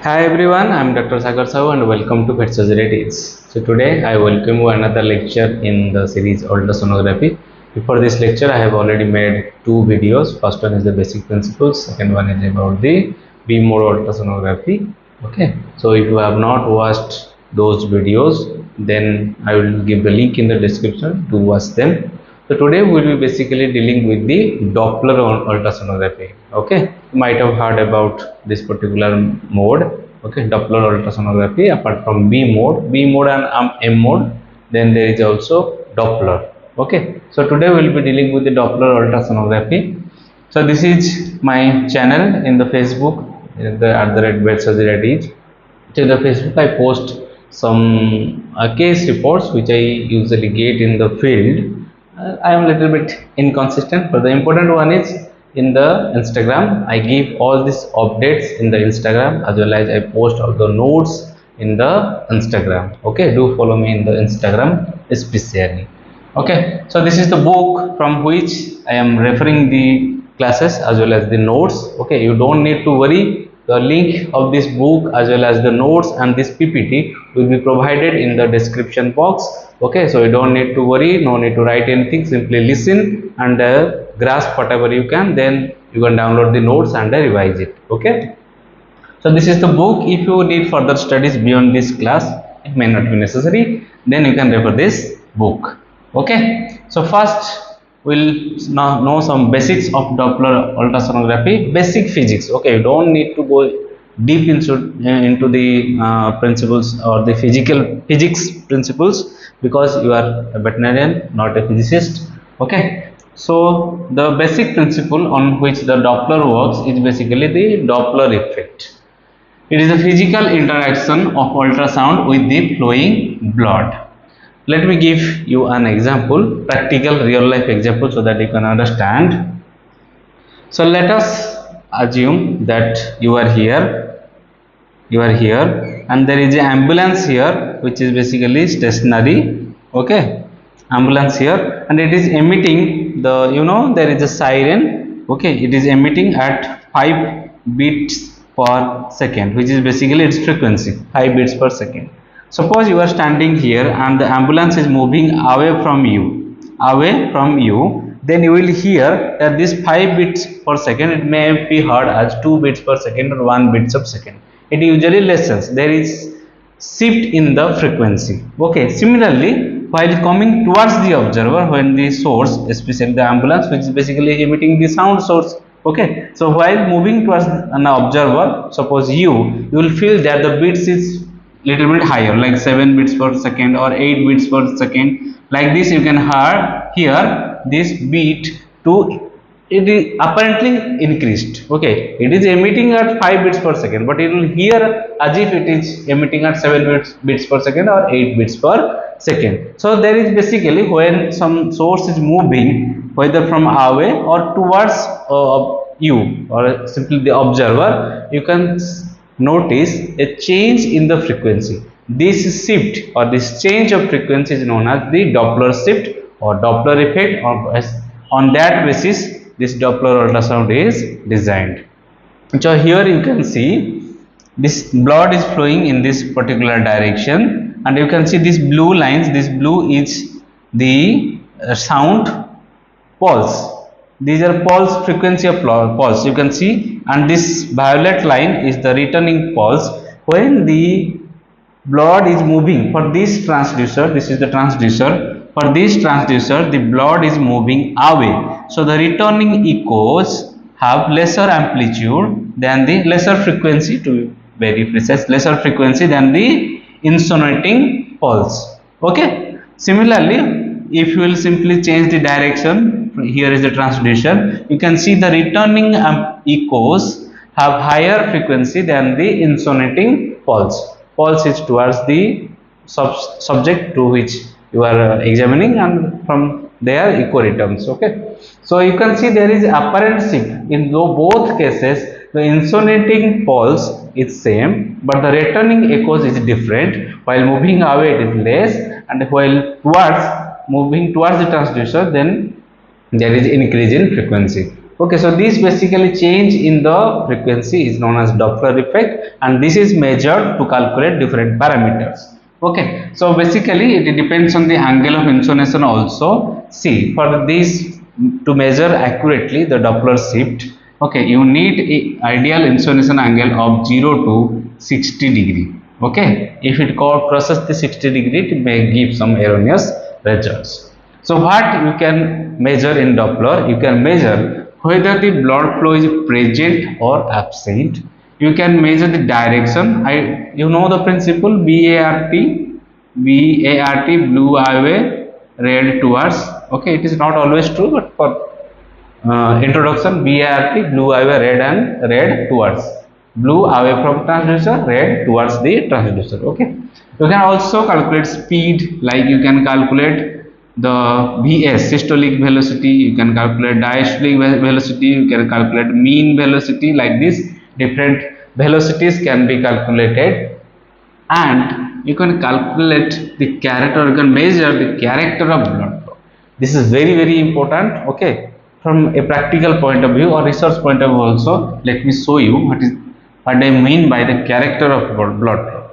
Hi everyone, I am Dr. Sagar Sahu and welcome to Veterinary. So today I welcome you another lecture in the series Ultrasonography. Before this lecture I have already made two videos. First one is the basic principles, second one is about the beam mode ultrasonography. Okay, so if you have not watched those videos, then I will give the link in the description to watch them. So today we will be basically dealing with the Doppler ultrasonography. Okay, you might have heard about this particular mode. Okay, Doppler ultrasonography. Apart from B mode and M mode, then there is also Doppler. Okay, so today we will be dealing with the Doppler ultrasonography. So this is my channel in the Facebook, at the red bed surgery. To the Facebook, I post some case reports which I usually get in the field. I am a little bit inconsistent, but the important one is in the Instagram. I give all these updates in the Instagram, as well as I post all the notes in the Instagram. Okay, do follow me in the Instagram especially. Okay, so this is the book from which I am referring the classes as well as the notes. Okay, you don't need to worry, the link of this book as well as the notes and this PPT will be provided in the description box. Okay, so you don't need to worry, no need to write anything, simply listen and grasp whatever you can, then you can download the notes and revise it. Okay, so this is the book. If you need further studies beyond this class, it may not be necessary, then you can refer this book. Okay, so first we'll now know some basics of Doppler ultrasonography, basic physics. Okay, you don't need to go deep into the principles or the physics principles, because you are a veterinarian, not a physicist. Okay, so the basic principle on which the Doppler works is basically the Doppler effect. It is a physical interaction of ultrasound with the flowing blood. Let me give you an example, practical real life example, so that you can understand. So let us assume that you are here and there is an ambulance here which is basically stationary. Okay, ambulance here, and it is emitting the, there is a siren. Okay, it is emitting at 5 beats per second, which is basically its frequency, 5 beats per second. Suppose you are standing here and the ambulance is moving away from you, then you will hear that this 5 beats per second, it may be heard as 2 beats per second or 1 beats per second. It usually lessens. There is shift in the frequency. Okay, similarly, while coming towards the observer, when the source, especially the ambulance, which is basically emitting the sound source. Okay, so while moving towards an observer, suppose you will feel that the beats is little bit higher, like 7 beats per second or 8 beats per second. Like this, you can hear this beat to, it is apparently increased. Okay, it is emitting at 5 beats per second, but it will hear as if it is emitting at 7 beats per second or 8 beats per second. So there is basically, when some source is moving, whether from away or towards you or simply the observer, you can notice a change in the frequency. This shift or this change of frequency is known as the Doppler shift or Doppler effect, or on that basis this Doppler ultrasound is designed. So here you can see this blood is flowing in this particular direction, and you can see these blue lines. This blue is the sound pulse. These are pulse, frequency of pulse, you can see, and this violet line is the returning pulse. When the blood is moving for this transducer, this is the transducer, for this transducer the blood is moving away, so the returning echoes have lesser amplitude than the lesser frequency, to be very precise, lesser frequency than the insonating pulse. Okay, similarly, if you will simply change the direction, here is the transducer, you can see the returning echoes have higher frequency than the insonating pulse. Pulse is towards the subject to which you are examining, and from there echo returns. Okay, so you can see there is apparent shift in both cases. The insonating pulse is same, but the returning echoes is different. While moving away it is less, and while moving towards the transducer, then there is increase in frequency. Okay, so this basically change in the frequency is known as Doppler effect, and this is measured to calculate different parameters. Okay, so basically it depends on the angle of insonation also. See, for this to measure accurately the Doppler shift, okay, you need a ideal insonation angle of 0 to 60 degree. Okay, if it crosses the 60 degree, it may give some erroneous results. So what you can measure in Doppler? You can measure whether the blood flow is present or absent. You can measure the direction. You know the principle BART, blue highway, red towards. Okay, it is not always true, but for introduction, BART, blue highway, red towards. Blue away from transducer, red towards the transducer. Okay, you can also calculate speed, like you can calculate the VS, systolic velocity, you can calculate diastolic velocity, you can calculate mean velocity. Like this, different velocities can be calculated, and you can calculate the character, you can measure the character of blood flow. This is very important. Okay, from a practical point of view or research point of view also, let me show you what I mean by the character of blood flow.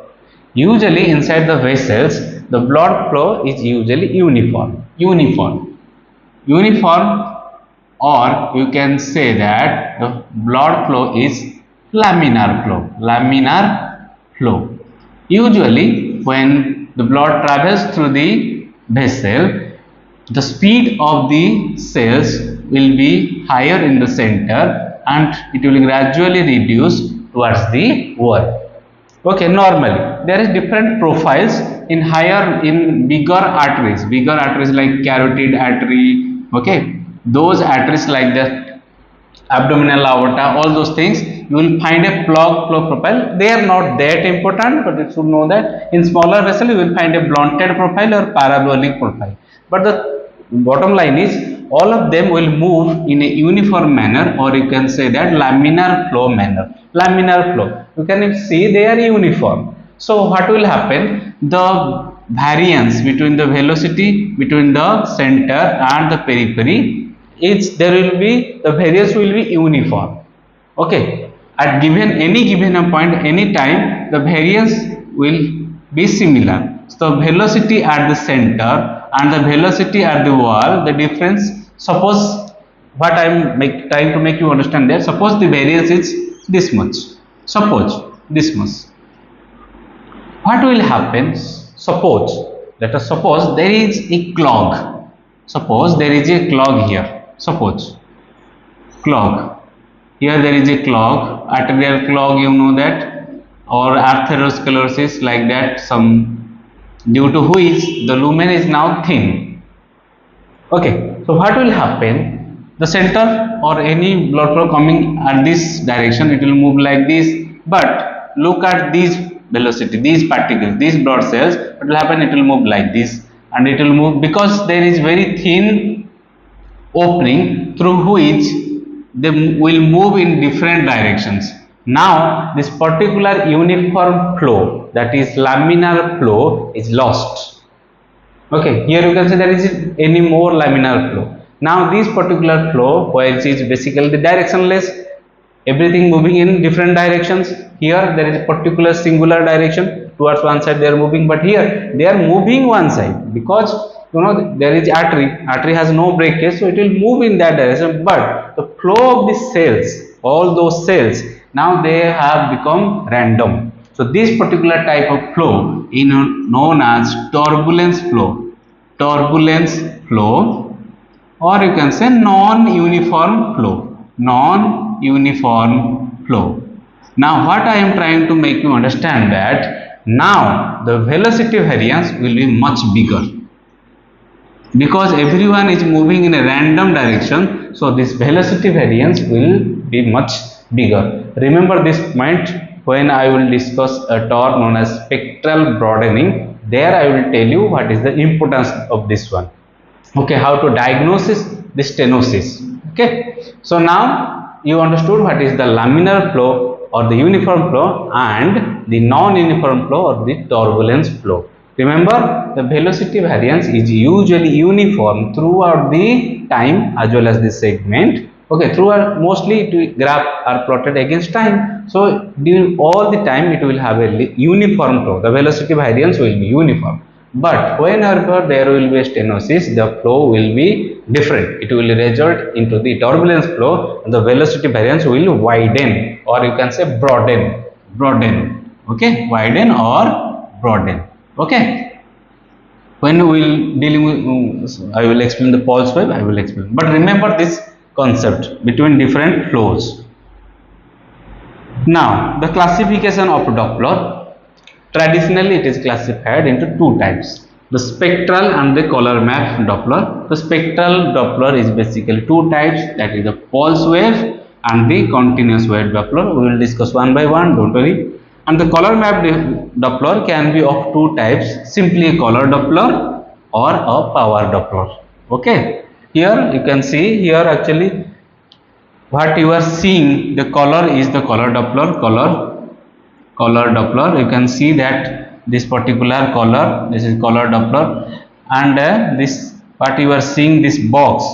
Usually inside the vessels, the blood flow is usually uniform, or you can say that the blood flow is laminar flow. Usually when the blood travels through the vessel, the speed of the cells will be higher in the center and it will gradually reduce towards the wall. Okay, normally there is different profiles in bigger arteries like carotid artery. Okay, those arteries like the abdominal aorta, all those things, you will find a plug flow profile. They are not that important, but you should know that in smaller vessel you will find a blunted profile or parabolic profile. But the bottom line is all of them will move in a uniform manner, or you can say that laminar flow manner. Laminar flow, you can see they are uniform. So what will happen? The variance between the velocity between the center and the periphery is the variance will be uniform. Okay, at any given point, any time, the variance will be similar. So velocity at the center and the velocity at the wall, the difference, suppose what I am trying to make you understand there, suppose the variance is this much, suppose this much. What will happen? Let us suppose there is a clog. Suppose there is a clog here. Suppose clog. Here there is a clog, arterial clog, you know that, or atherosclerosis, like that, some due to which the lumen is now thin. Okay, so what will happen? The center or any blood flow coming at this direction, it will move like this. But look at this velocity, these particles, these blood cells, what will happen? It will move like this, and it will move because there is very thin opening through which they will move in different directions. Now this particular uniform flow, that is laminar flow, is lost. Okay, here you can see there is any more laminar flow. Now this particular flow, which is basically the directionless, everything moving in different directions. Here there is a particular singular direction, towards one side they are moving, but here they are moving one side because there is artery has no breakage, so it will move in that direction. But the flow of the cells, all those cells, now they have become random. So this particular type of flow is known as turbulence flow, or you can say non-uniform flow. Now what I am trying to make you understand that now the velocity variance will be much bigger, because everyone is moving in a random direction, so this velocity variance will be much bigger. Remember this point when I will discuss a term known as spectral broadening. There I will tell you what is the importance of this one. Okay, how to diagnose the stenosis. Okay, so now you understood what is the laminar flow or the uniform flow and the non-uniform flow or the turbulence flow. Remember, the velocity variance is usually uniform throughout the time as well as the segment, Okay, throughout mostly graph are plotted against time. So during all the time it will have a uniform flow. The velocity variance will be uniform. But whenever there will be a stenosis, the flow will be different. It will result into the turbulence flow, and the velocity variance will widen, or you can say broaden. Broaden. Okay, widen or broaden. Okay. When we will dealing with, I will explain the pulse wave. I will explain. But remember this concept between different flows. Now, the classification of Doppler. Traditionally, it is classified into two types: the spectral and the color map Doppler. The spectral Doppler is basically two types, that is the pulse wave and the continuous wave Doppler. We will discuss one by one, don't worry. And the color map Doppler can be of two types: simply a color Doppler or a power Doppler. Okay. Here you can see here actually what you are seeing, the color is the color Doppler, color Doppler. You can see that this particular color, this is color Doppler, and this what you are seeing, this box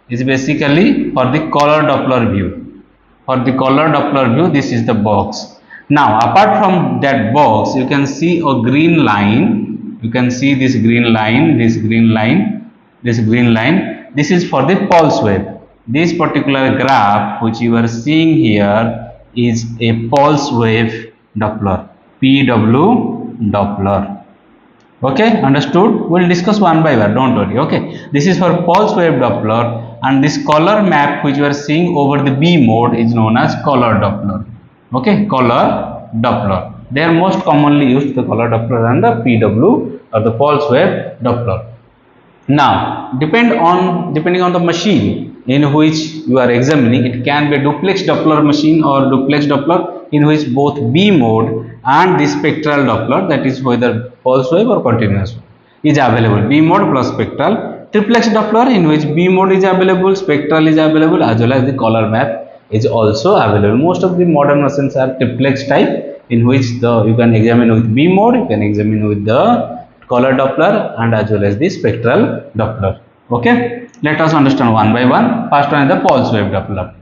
is basically for the color Doppler view. For the color Doppler view, this is the box. Now apart from that box, you can see a green line. You can see this green line, this green line, this green line. This is for the pulse wave. This particular graph which you are seeing here is a pulse wave Doppler, PW Doppler. Okay, understood? We'll discuss one by one, don't worry. Okay, this is for pulse wave Doppler, and this color map which you are seeing over the B mode is known as color Doppler. Okay, color Doppler. They are most commonly used, the color Doppler and the PW or the pulse wave Doppler. Now, depending on the machine in which you are examining, it can be a duplex Doppler machine or duplex Doppler in which both B mode and the spectral Doppler, that is whether pulse wave or continuous wave, is available. B mode plus spectral. Triplex Doppler in which B mode is available, spectral is available, as well as the color map is also available. Most of the modern machines are triplex type, in which you can examine with B mode, you can examine with the color Doppler, and as well as the spectral Doppler. Okay, let us understand one by one. First one is the pulse wave Doppler.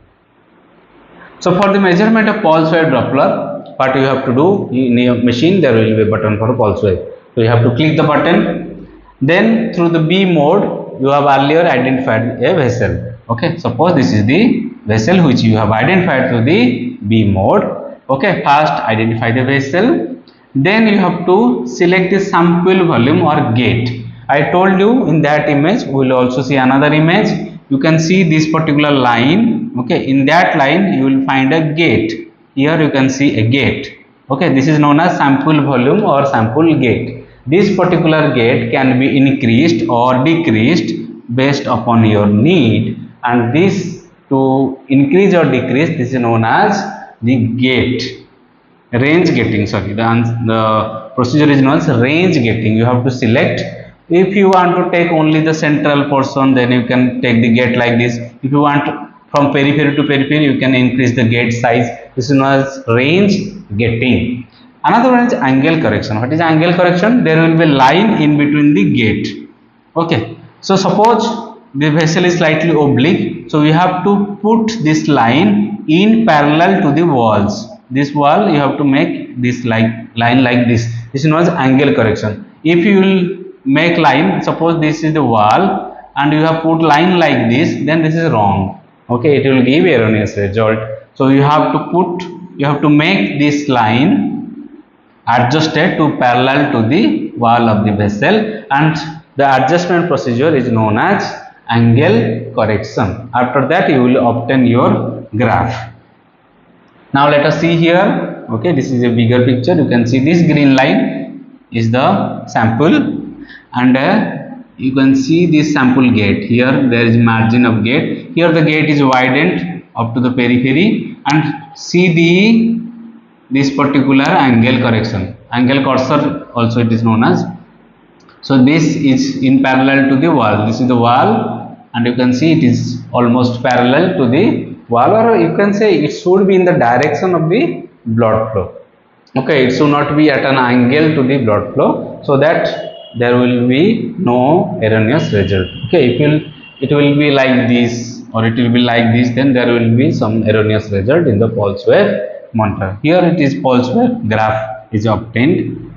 So for the measurement of pulse wave Doppler, what you have to do, in your machine there will be a button for pulse wave. So you have to click the button. Then through the B mode, you have earlier identified a vessel. Okay, suppose this is the vessel which you have identified through the B mode. Okay, first identify the vessel. Then you have to select the sample volume or gate. I told you in that image, we will also see another image. You can see this particular line. Okay, in that line you will find a gate. Here you can see a gate. Okay, this is known as sample volume or sample gate. This particular gate can be increased or decreased based upon your need, and this to increase or decrease, this is known as the gate. Range gating, sorry, the procedure is known as range gating. You have to select. If you want to take only the central portion, then you can take the gate like this. If you want from periphery to periphery, you can increase the gate size. This is known as range gating. Another one is angle correction. What is angle correction? There will be a line in between the gate. Okay, so suppose the vessel is slightly oblique, so you have to put this line in parallel to the walls. This wall you have to make this line like this. This is known as angle correction. If you will make line, suppose this is the wall and you have put line like this, then this is wrong. Okay, it will give erroneous result. So you have to make this line adjusted to parallel to the wall of the vessel, and the adjustment procedure is known as angle correction. After that you will obtain your graph. Now let us see here. Okay, this is a bigger picture. You can see this green line is the sample, and you can see this sample gate. Here there is margin of gate. Here the gate is widened up to the periphery, and see this particular angle correction. Angle cursor also it is known as. So this is in parallel to the wall. This is the wall, and you can see it is almost parallel to the wall, or you can say it should be in the direction of the blood flow. Okay, it should not be at an angle to the blood flow, so that there will be no erroneous result. Okay, it will be like this. or it will be like this, then there will be some erroneous result in the pulse wave monitor. Here it is pulse wave graph is obtained.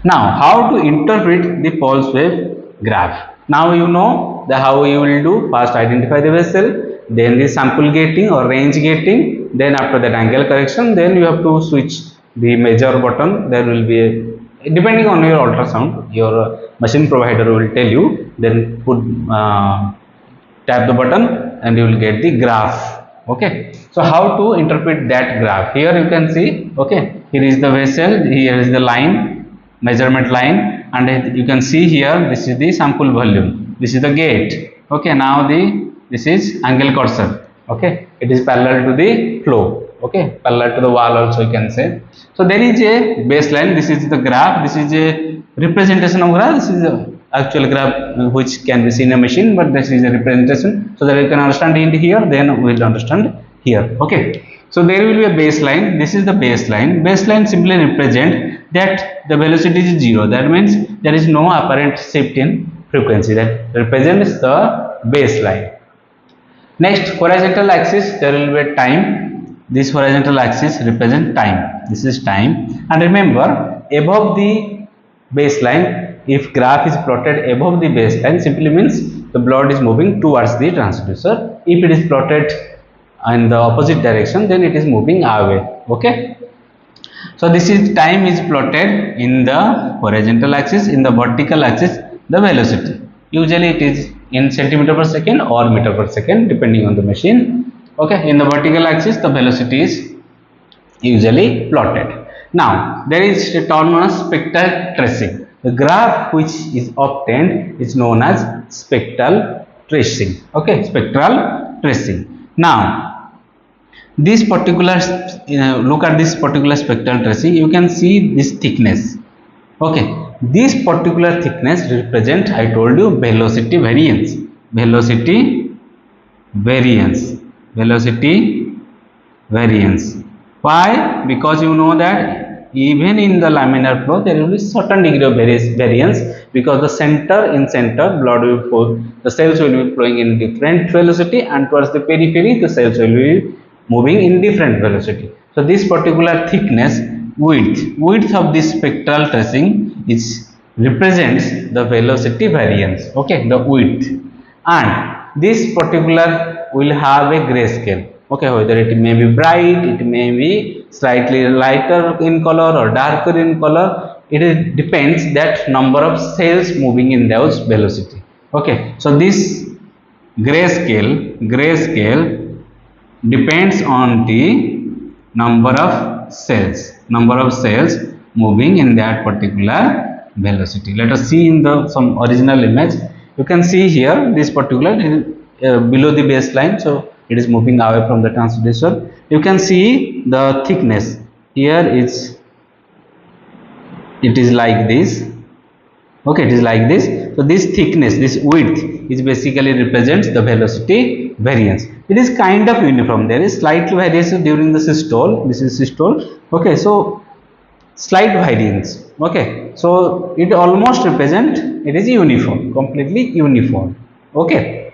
Now, how to interpret the pulse wave graph? Now you know the how you will do. First identify the vessel, then the sample gating or range gating, then after that angle correction, then you have to switch the measure button. There will be a, depending on your ultrasound, your machine provider will tell you, then put tap the button and you will get the graph. Okay, so how to interpret that graph? Here you can see, okay, here is the vessel, here is the line, measurement line, and you can see here this is the sample volume, this is the gate. Okay, now this is angle cursor. Okay, it is parallel to the flow. Okay, parallel to the wall also you can say. So there is a baseline, this is the graph, this is a representation of graph, this is a actual graph which can be seen in a machine, but this is a representation, so that you can understand it here, then we will understand here. Okay, so there will be a baseline, this is the baseline. Baseline simply represent that the velocity is 0, that means there is no apparent shift in frequency, that represents the baseline. Next, horizontal axis, there will be a time. This horizontal axis represent time, this is time. And remember, above the baseline, if graph is plotted above the baseline, simply means the blood is moving towards the transducer. If it is plotted in the opposite direction, then it is moving away. Okay, so this is time is plotted in the horizontal axis, in the vertical axis the velocity, usually it is in centimeter per second or meter per second depending on the machine. Okay, in the vertical axis the velocity is usually plotted. Now there is a term as spectral tracing. The graph which is obtained is known as spectral tracing. Okay, spectral tracing. Now this particular look at this particular spectral tracing, you can see this thickness. Okay, this particular thickness represent, I told you, velocity variance. Velocity variance. Velocity variance. Why? Because you know that even in the laminar flow there will be certain degree of variance, because the center blood will flow, the cells will be flowing in different velocity, and towards the periphery the cells will be moving in different velocity. So this particular thickness, width of this spectral tracing is represents the velocity variance. Okay, the width, and this particular will have a grayscale. Okay, whether it may be bright, it may be slightly lighter in color or darker in color, it depends that number of cells moving in those velocity. Okay, so this grayscale depends on the number of cells moving in that particular velocity. Let us see in the some original image. You can see here this particular below the baseline, so it is moving away from the transducer. You can see the thickness here is, it is like this. Okay, it is like this. So this thickness, this width is basically represents the velocity variance. It is kind of uniform. There is slight variation during the systole. This is systole. Okay, so slight variance. Okay, so it almost represent, it is uniform, completely uniform. Okay,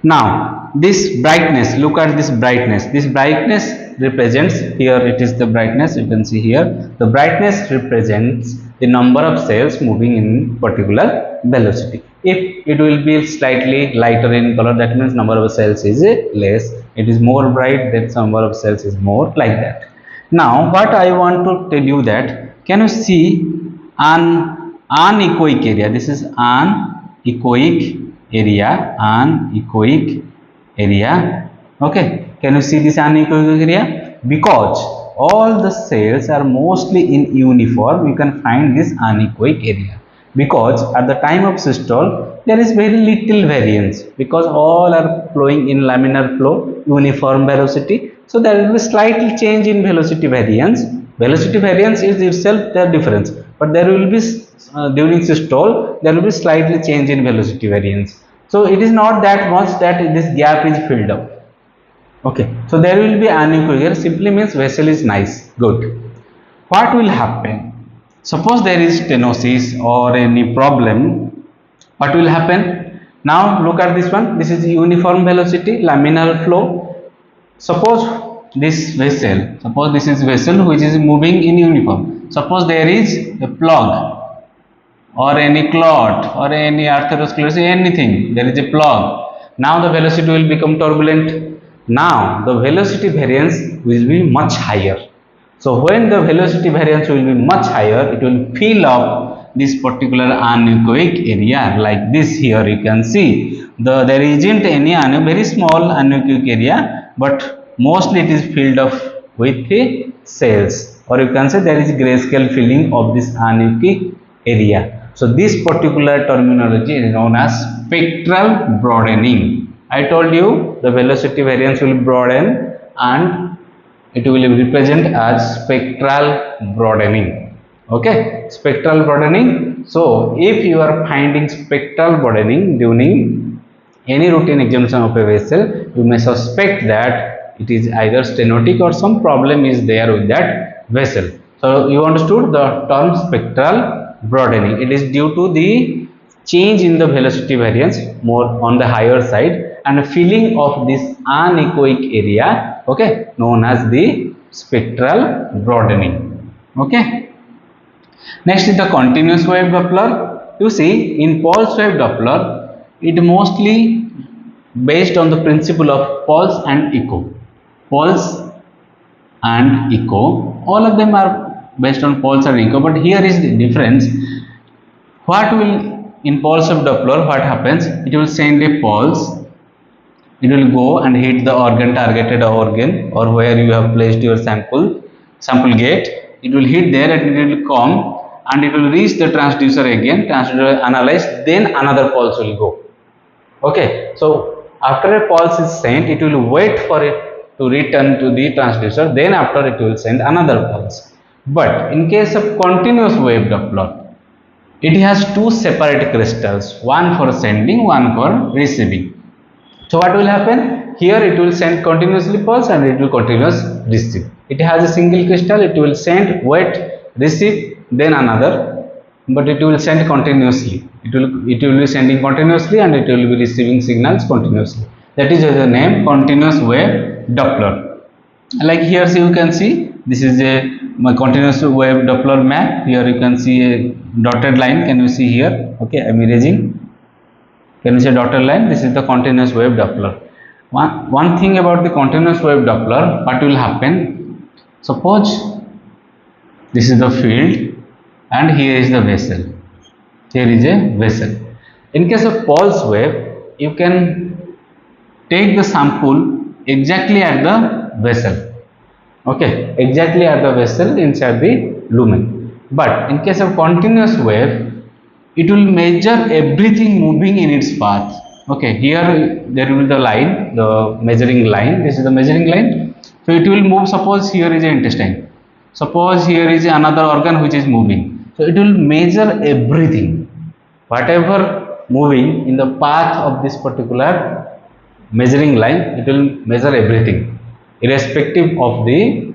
now this brightness, look at this brightness. This brightness represents, here it is the brightness, you can see here the brightness represents the number of cells moving in particular velocity. If it will be slightly lighter in color, that means number of cells is less. It is more bright, that number of cells is more, like that. Now what I want to tell you that, can you see an anechoic area? This is anechoic area. Okay, can you see this anechoic area? Because all the cells are mostly in uniform, you can find this anechoic area, because at the time of systole there is very little variance, because all are flowing in laminar flow, uniform velocity. So there will be slightly change in velocity variance. Velocity variance is itself the difference, but there will be during systole there will be slightly change in velocity variance. So it is not that much that this gap is filled up. Okay, so there will be anechoic area, simply means vessel is nice, good. What will happen? Suppose there is stenosis or any problem, what will happen? Now look at this one. This is uniform velocity, laminar flow. Suppose this is vessel which is moving in uniform. Suppose there is a plug or any clot or any atherosclerosis, anything, there is a plug. Now the velocity will become turbulent. Now the velocity variance will be much higher. So when the velocity variance will be much higher, it will fill up this particular anechoic area like this. Here you can see there isn't any very small anechoic area, but mostly it is filled up with the cells, or you can say there is grayscale filling of this anechoic area. So this particular terminology is known as spectral broadening. I told you the velocity variance will broaden and it will represent as spectral broadening. Okay, spectral broadening. So if you are finding spectral broadening during any routine examination of a vessel, you may suspect that it is either stenotic or some problem is there with that vessel. So you understood the term spectral broadening. It is due to the change in the velocity variance more on the higher side and filling of this anechoic area, okay, known as the spectral broadening. Okay, next is the continuous wave Doppler. You see, in pulse wave Doppler, it mostly based on the principle of pulse and echo. Pulse and echo, all of them are based on pulse and echo, but here is the difference. What will, in pulse of Doppler, what happens? It will send a pulse, it will go and hit the organ, targeted organ, or where you have placed your sample gate. It will hit there and it will come and it will reach the transducer again, transducer will analyze, then another pulse will go. Okay, so after a pulse is sent, it will wait for it to return to the transducer, then after it will send another pulse. But in case of continuous wave Doppler, it has two separate crystals, one for sending, one for receiving. So what will happen? Here it will send continuously pulse and it will continuously receive. It has a single crystal, it will send, wait, receive, then another, but it will send continuously. It will be sending continuously and it will be receiving signals continuously. That is the name continuous wave Doppler. Like here, so you can see this is a continuous wave Doppler map. Here you can see a dotted line. Can you see here? Okay, I am erasing. Can you see dotted line? This is the continuous wave Doppler. One thing about the continuous wave Doppler, what will happen? Suppose this is the field and here is the vessel. Here is a vessel. In case of pulse wave, you can take the sample exactly at the vessel. Okay, exactly at the vessel inside the lumen. But in case of continuous wave, it will measure everything moving in its path. Okay, here there will be the line, the measuring line. This is the measuring line. So it will move. Suppose here is an intestine. Suppose here is another organ which is moving. So it will measure everything, whatever moving in the path of this particular measuring line. It will measure everything, irrespective of the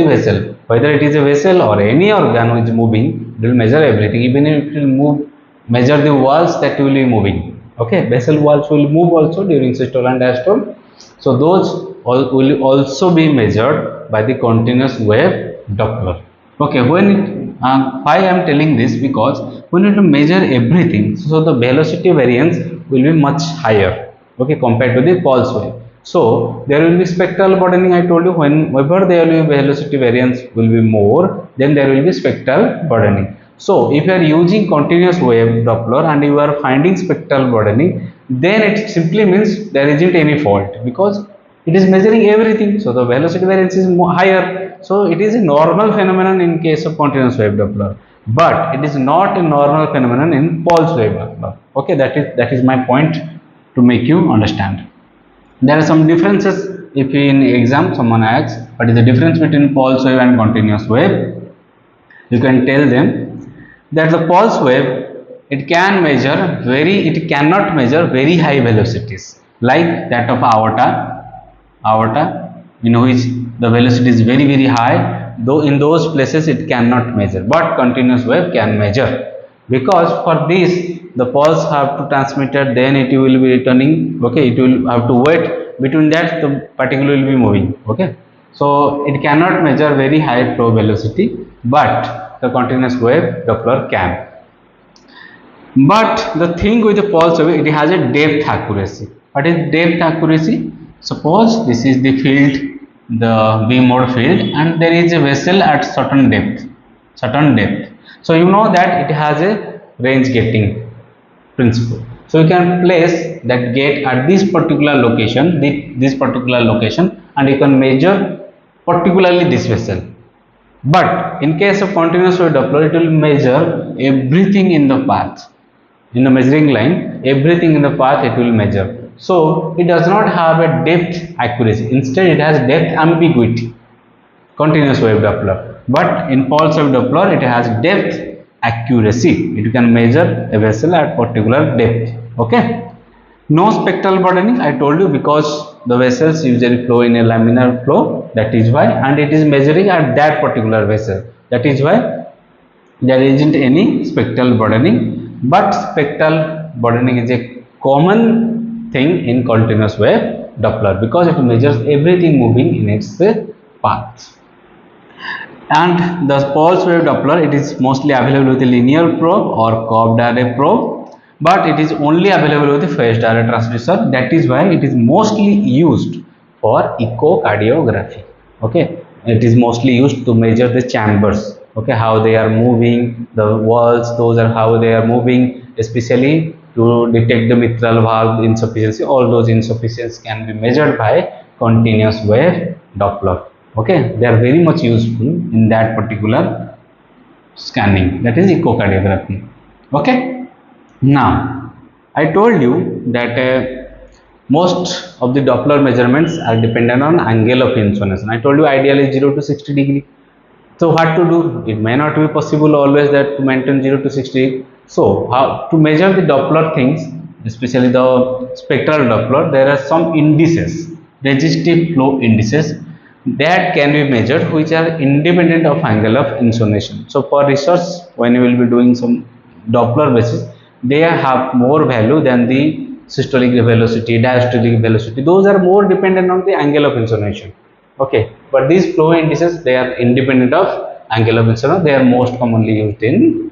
vessel. Whether it is a vessel or any organ which is moving, it will measure everything. Even if it will move, measure the walls that will be moving. Okay, vessel walls will move also during systole and diastole. So those will also be measured by the continuous wave Doppler. Okay, why I am telling this? Because we need to measure everything, so the velocity variance will be much higher, okay, compared to the pulse wave. So there will be spectral broadening. I told you, whenever there will be velocity variance will be more, then there will be spectral broadening. So if you are using continuous wave Doppler and you are finding spectral broadening, then it simply means there isn't any fault, because it is measuring everything. So the velocity variance is higher. So it is a normal phenomenon in case of continuous wave Doppler, but it is not a normal phenomenon in pulse wave Doppler. Okay, that is my point to make you understand. There are some differences. If in exam someone asks what is the difference between pulse wave and continuous wave, you can tell them that the pulse wave, it cannot measure very high velocities like that of aorta, in which the velocity is very high. Though in those places it cannot measure, but continuous wave can measure. because for this the pulse have to transmitted, then it will be returning. Okay, it will have to wait, between that the particle will be moving. Okay, so it cannot measure very high flow velocity, but the continuous wave Doppler can. But the thing with the pulse wave, it has a depth accuracy. What is depth accuracy? Suppose this is the field, the B mode field, and there is a vessel at certain depth, so you know that it has a range gating principle. So you can place that gate at this particular location, and you can measure particularly this vessel. But in case of continuous wave Doppler, it will measure everything in the path, in the measuring line, everything in the path it will measure. So it does not have a depth accuracy, instead it has depth ambiguity, continuous wave Doppler. But in pulse wave Doppler, it has depth accuracy, it can measure a vessel at particular depth. Okay, no spectral burdening, I told you, because the vessels usually flow in a laminar flow, that is why, and it is measuring at that particular vessel, that is why there isn't any spectral burdening. But spectral burdening is a common thing in continuous wave Doppler, because it measures everything moving in its path. And the pulse wave Doppler, it is mostly available with a linear probe or curved array probe, but it is only available with a phased array transducer. That is why it is mostly used for echocardiography. Okay, it is mostly used to measure the chambers. Okay, how they are moving, the walls, those are how they are moving, especially to detect the mitral valve insufficiency. All those insufficiencies can be measured by continuous wave Doppler. Okay, they are very much useful in that particular scanning, that is echocardiography. Okay, now I told you that most of the Doppler measurements are dependent on angle of insonation. I told you ideally 0 to 60 degree. So what to do? It may not be possible always that to maintain 0 to 60. So how to measure the Doppler things, especially the spectral Doppler, there are some indices, resistive flow indices, that can be measured, which are independent of angle of insonation. So for research, when you will be doing some Doppler basis, they have more value than the systolic velocity, diastolic velocity. Those are more dependent on the angle of insonation. Okay, but these flow indices, they are independent of angle of insonation. They are most commonly used in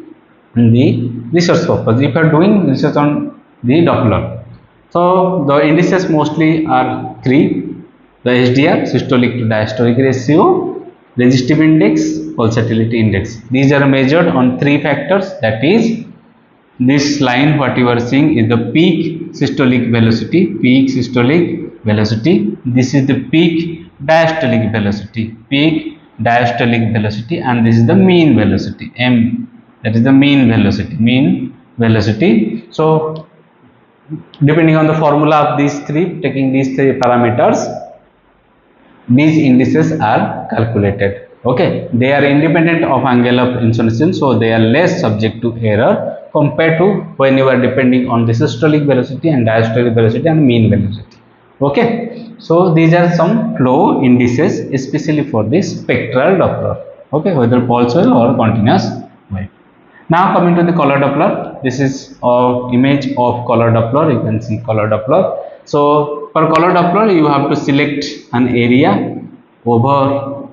the research purpose, if you are doing research on the Doppler. So the indices mostly are three: the SDR, systolic to diastolic ratio, resistive index, pulsatility index. These are measured on three factors, that is, this line what you are seeing is the peak systolic velocity, this is the peak diastolic velocity, and this is the mean velocity, m, that is the mean velocity. So depending on the formula of these three, taking these three parameters, these indices are calculated. Okay, they are independent of angle of insonation, so they are less subject to error compared to when you are depending on the systolic velocity and diastolic velocity and mean velocity. Okay, so these are some flow indices, especially for the spectral Doppler. Okay, whether pulse wave or continuous wave. Now coming to the color Doppler, this is an image of color Doppler. You can see color Doppler. So for color Doppler, you have to select an area over.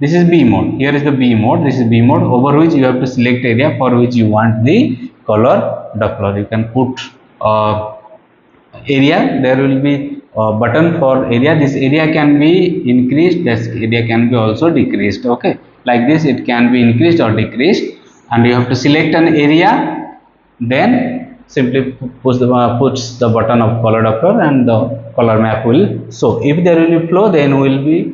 This is B mode. Here is the B mode. This is B mode, over which you have to select area for which you want the color Doppler. You can put area. There will be a button for area. This area can be increased. This area can be also decreased. Okay, like this, it can be increased or decreased, and you have to select an area. Then simply push the button of color Doppler, and the color map will show. If there will be flow, then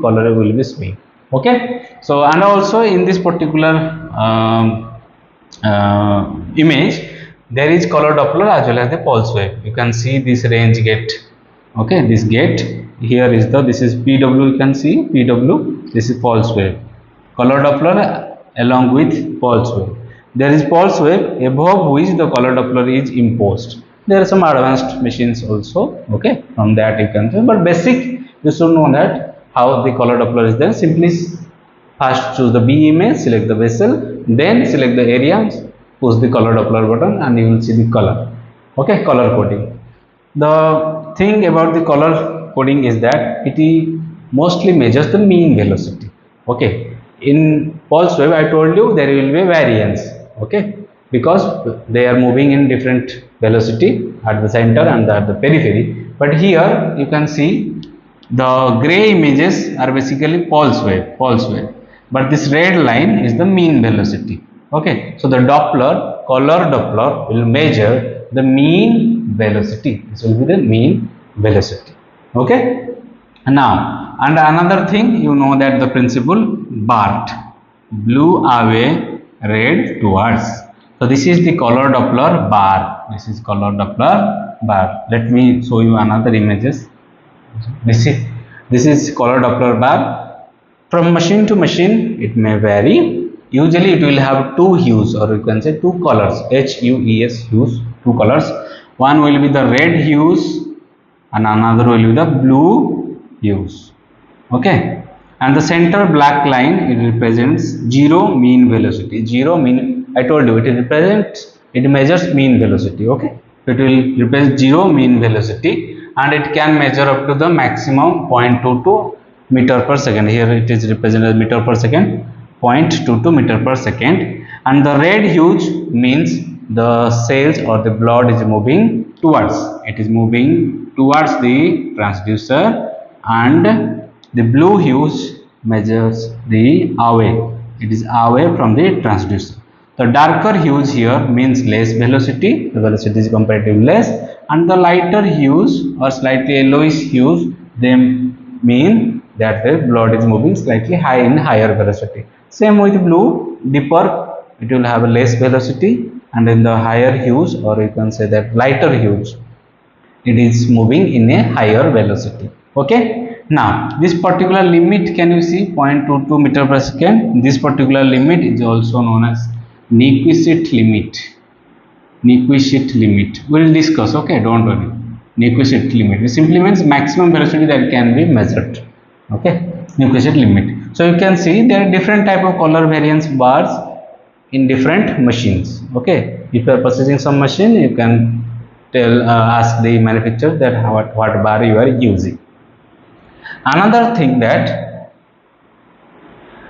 color will be showing. Okay, so and also in this particular image, there is color Doppler as well as the pulse wave. You can see this range gate. Okay, this gate here is this is PW. You can see PW. This is pulse wave. Color Doppler along with pulse wave. There is pulse wave above which the color Doppler is imposed. There are some advanced machines also. Okay, from that you can see, but basic you should know that how the color Doppler is there. Simply first choose the B image, select the vessel, then select the area, push the color Doppler button and you will see the color. Okay, color coding. The thing about the color coding is that it mostly measures the mean velocity. Okay, in pulse wave I told you there will be variance. Okay, because they are moving in different velocity at the center and at the periphery. But here you can see the gray images are basically pulse wave. But this red line is the mean velocity. Okay, so the Doppler, color Doppler will measure the mean velocity. This will be the mean velocity. Okay, now and another thing, you know that the principle BART, blue away, red towards. So this is the color Doppler bar. This is color Doppler bar. Let me show you another images. This is color Doppler bar. From machine to machine it may vary. Usually it will have two hues, or you can say two colors, HUES hues, two colors. One will be the red hues and another will be the blue hues. Okay, and the center black line, it represents zero mean velocity. Zero mean, I told you, it measures mean velocity. Okay, it will represent zero mean velocity and it can measure up to the maximum 0.22 meter per second. Here it is represented as meter per second, 0.22 meter per second. And the red hues means the cells or the blood is moving towards, it is moving towards the transducer, and the blue hues measures the away, it is away from the transducer. The darker hues here means less velocity, the velocity is comparatively less, and the lighter hues or slightly yellowish hues, they mean that the blood is moving slightly high in higher velocity. Same with blue, deeper it will have a less velocity, and in the higher hues, or you can say that lighter hues, it is moving in a higher velocity. Okay, now this particular limit, can you see 0.22 meter per second? This particular limit is also known as nyquist limit. Nyquist limit we will discuss. Okay, don't worry. Nyquist limit, it simply means maximum velocity that can be measured. Okay, nyquist limit. So you can see there are different type of color variance bars in different machines. Okay, if you are purchasing some machine, you can tell ask the manufacturer that what bar you are using. Another thing, that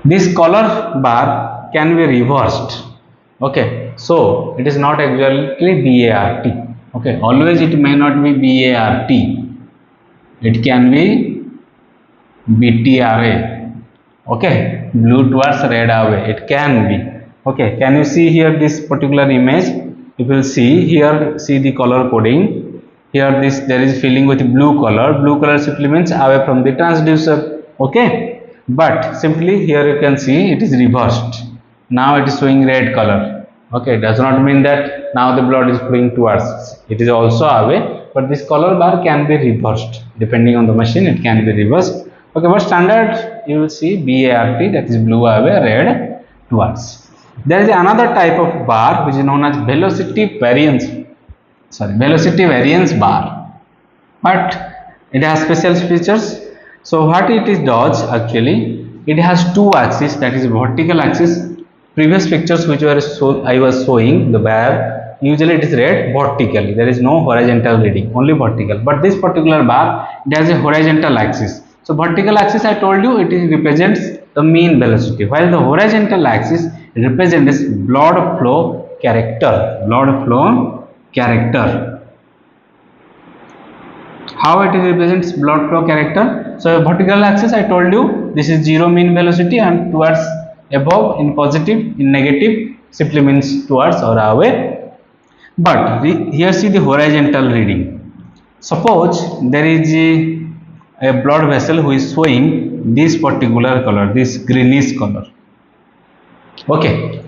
this color bar can be reversed. Okay, so it is not exactly BART. Okay, always it may not be BART, it can be BTRA. Okay, blue towards red away, it can be. Okay, can you see here this particular image? You will see here, see the color coding. Here there is filling with blue color. Blue color simply means away from the transducer. Okay, but simply here you can see it is reversed. Now it is showing red color. Okay, does not mean that now the blood is flowing towards. It is also away, but this color bar can be reversed. Depending on the machine, it can be reversed. Okay, but standard you will see BART, that is blue away, red towards. There is another type of bar which is known as velocity variance bar, but it has special features. So what it is does actually, it has two axes, that is vertical axis. Previous pictures which I was showing, the bar usually it is read vertically, there is no horizontal reading, only vertical. But this particular bar, it has a horizontal axis. So vertical axis, I told you, it represents the mean velocity, while the horizontal axis represents blood flow character. How it represents blood flow character? So vertical axis, I told you, this is zero mean velocity, and towards above in positive, in negative simply means towards or away. But here see the horizontal reading. Suppose there is a blood vessel who is showing this particular color, this greenish color. Okay,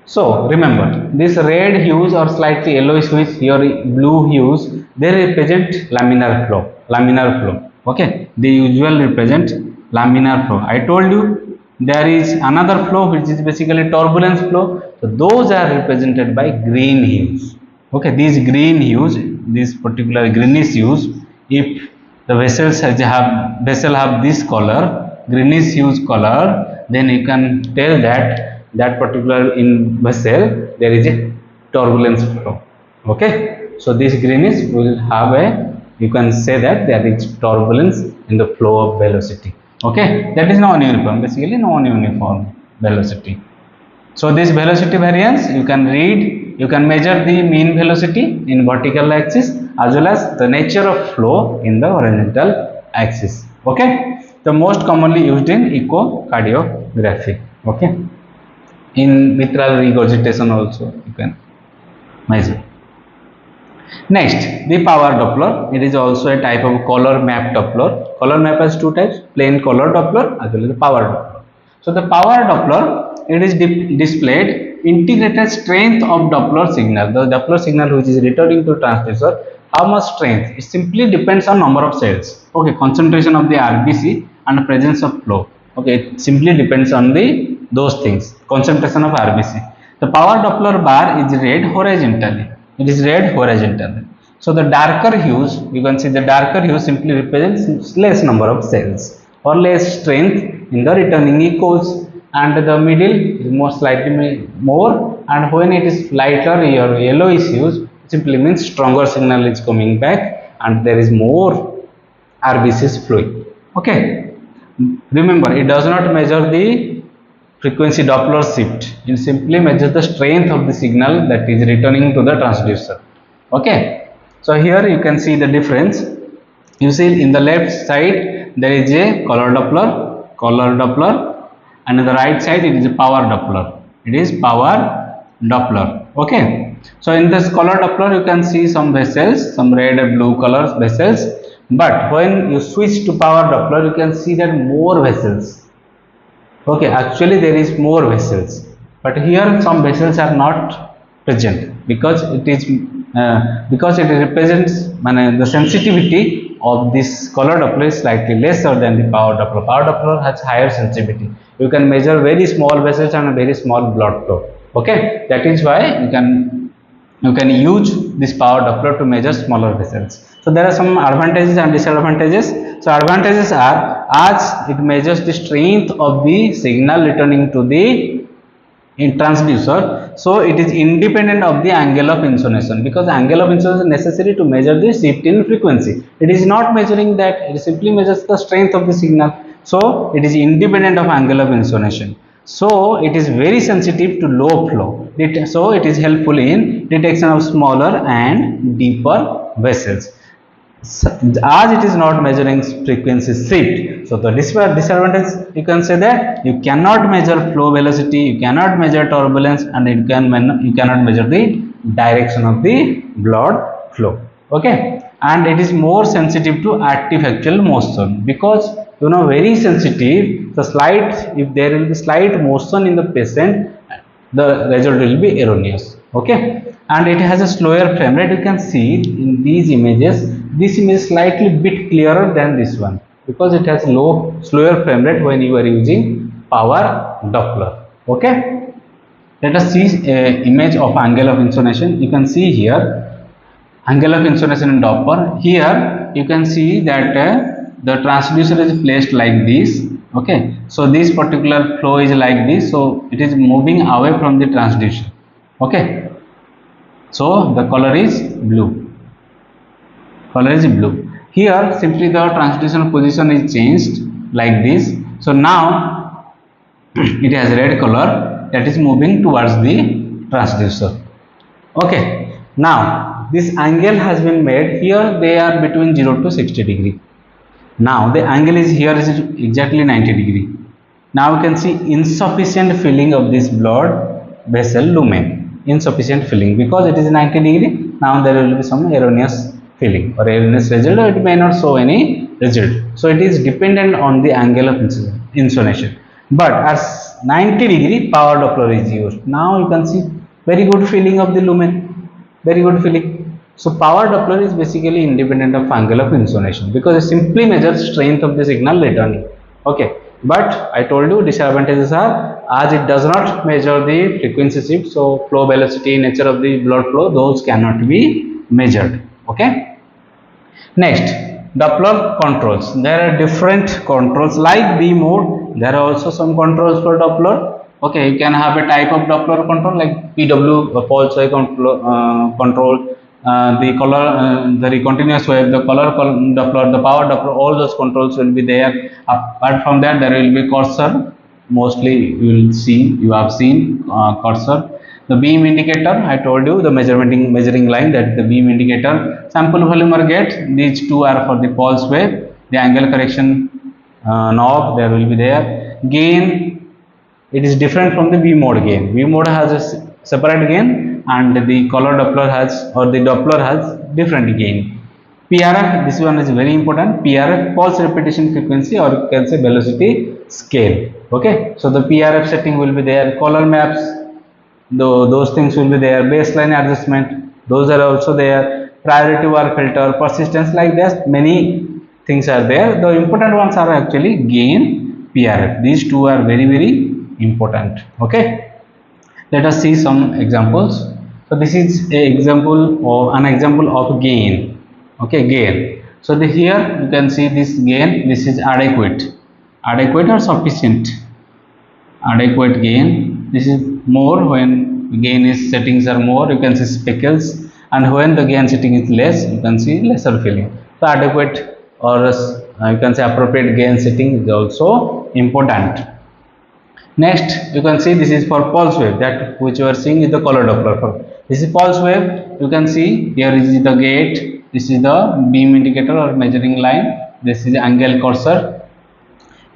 so remember, this red hues or slightly yellowish hues, here blue hues, they represent laminar flow. Okay, they usually represent laminar flow. I told you there is another flow which is basically turbulence flow. So those are represented by green hues. Okay, these green hues, this particular greenish hues, if the vessels have this color, greenish hues color, then you can tell that particular in vessel there is a turbulence flow. Okay, so this green is will have a, you can say that there is turbulence in the flow of velocity. Okay, that is non-uniform, basically non-uniform velocity. So this velocity variance you can read, you can measure the mean velocity in vertical axis as well as the nature of flow in the horizontal axis. Okay, the most commonly used in echocardiography. Okay, in mitral regurgitation also you can measure. Next, the power Doppler. It is also a type of color map Doppler. Color map has two types: plain color Doppler as well as the power Doppler. So the power Doppler, it is displayed integrated strength of Doppler signal. The Doppler signal which is returning to transducer, how much strength? It simply depends on number of cells. Okay, concentration of the RBC and presence of flow. Okay, it simply depends on the those things. Concentration of RBC. The power Doppler bar is read horizontally. It is read horizontally. So the darker hues, you can see the darker hue simply represents less number of cells or less strength in the returning echoes, and the middle is more slightly more, and when it is lighter or yellowish hues, simply means stronger signal is coming back and there is more RBCs flowing. Okay, remember it does not measure the frequency Doppler shift, it simply measures the strength of the signal that is returning to the transducer. Okay, so here you can see the difference. You see in the left side there is a color Doppler, and on the right side it is a power Doppler. It is power Doppler. Okay, so in this color Doppler you can see some vessels, some red and blue colors vessels, but when you switch to power Doppler you can see that more vessels. Okay, actually there is more vessels, but here some vessels are not present because it represents the sensitivity of this color Doppler is slightly lesser than the power Doppler. Power Doppler has higher sensitivity. You can measure very small vessels and a very small blood flow. Okay, that is why you can use this power Doppler to measure smaller vessels. So there are some advantages and disadvantages. So advantages are, as it measures the strength of the signal returning to the transducer, so it is independent of the angle of insonation, because angle of insonation is necessary to measure the shift in frequency. It is not measuring that, it simply measures the strength of the signal. So it is independent of angle of insonation. So it is very sensitive to low flow. So it is helpful in detection of smaller and deeper vessels. As it is not measuring frequency shift, so the disadvantage, you can say that you cannot measure flow velocity, you cannot measure turbulence, and you cannot measure the direction of the blood flow. Okay, and it is more sensitive to artifactual motion, because very sensitive, the slight, if there will be slight motion in the patient, the result will be erroneous. Okay, and it has a slower frame rate. You can see in these images, this image is slightly bit clearer than this one because it has slower frame rate when you are using power Doppler. Okay, let us see an image of angle of insonation. You can see here angle of insonation in Doppler. Here you can see that the transducer is placed like this. Okay, so this particular flow is like this, so it is moving away from the transducer. Okay, so the color is blue. Here simply the transducer position is changed like this. So now it has red color, that is moving towards the transducer. Okay, now this angle has been made. Here they are between 0 to 60 degree. Now the angle is here is exactly 90 degree. Now you can see insufficient filling of this blood vessel lumen. Insufficient filling because it is 90 degree. Now there will be some erroneous filling or erroneous result, or it may not show any result. So it is dependent on the angle of insonation. But as 90 degree power Doppler is used, now you can see very good filling of the lumen, very good filling. So power Doppler is basically independent of angle of insonation because it simply measures strength of the signal returning. Okay, but I told you disadvantages are, as it does not measure the frequency shift, so flow velocity, nature of the blood flow, those cannot be measured. Okay, next, Doppler controls. There are different controls like B mode. There are also some controls for Doppler. Okay, you can have a type of Doppler control like PW, pulse wave control, the color, the continuous wave, the color Doppler, the power Doppler, all those controls will be there. Apart from that, there will be cursor. Mostly you will see, you have seen cursor. The beam indicator, I told you the measuring line, that the beam indicator. Sample volume or gate, these two are for the pulse wave. The angle correction knob, there will be there. Gain, it is different from the V mode gain. V mode has a separate gain, and the color Doppler has, or the Doppler has different gain. PRF, this one is very important. PRF, pulse repetition frequency, or you can say velocity scale. Okay, so the PRF setting will be there. Color maps, those things will be there. Baseline adjustment, those are also there. Priority war filter, persistence, like this many things are there. The important ones are actually gain, PRF. These two are very important. Okay, let us see some examples. So this is an example of gain. Okay, gain. So here you can see this gain, this is adequate or sufficient. Adequate gain, this is more when gain is settings are more, you can see speckles, and when the gain setting is less, you can see lesser filling. So adequate or you can say appropriate gain setting is also important. Next, you can see this is for pulse wave, that which you are seeing is the color Doppler. This is pulse wave. You can see here is the gate, this is the beam indicator or measuring line, this is angle cursor,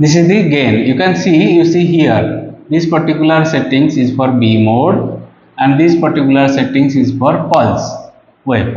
this is the gain. You can see, you see here, this particular settings is for B mode, and this particular settings is for pulse wave.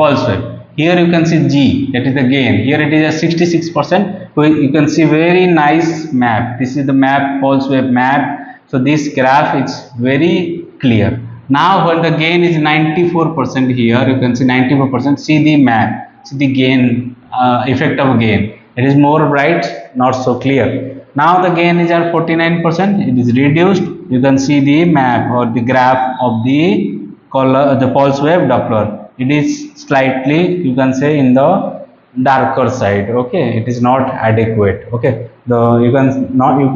Here you can see G, that is the gain. Here it is a 66%. You can see very nice map. This is the map, pulse wave map. So this graph is very clear. Now when the gain is 94%, here you can see 94%. See the map, see the gain, effect of gain. It is more bright, not so clear. Now the gain is at 49%. It is reduced. You can see the map or the graph of the color, the pulse wave Doppler. It is slightly, you can say, in the darker side. Okay, it is not adequate. Okay, you